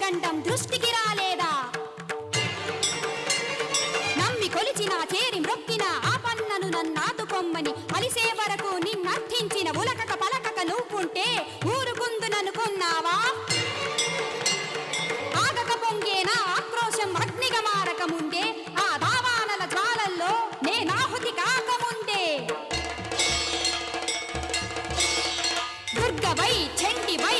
గండం దృష్టికి రాలేదా? నమ్మి కొలిచిన చేరి మ్రొక్కిన ఆ పన్నను నన్నాదుకొమ్మని అలిసే వరకు నిన్నర్థించిన ఉలకక పలకక నువ్వుంటే ఊరుకుందుననుకున్నావా? ఆగక పొంగేనా ఆక్రోశం అగ్నిగా మారకముందే, ఆ దావానల జ్వాలల్లో నేనాహుతి కాకముందే. దుర్గవై చండివై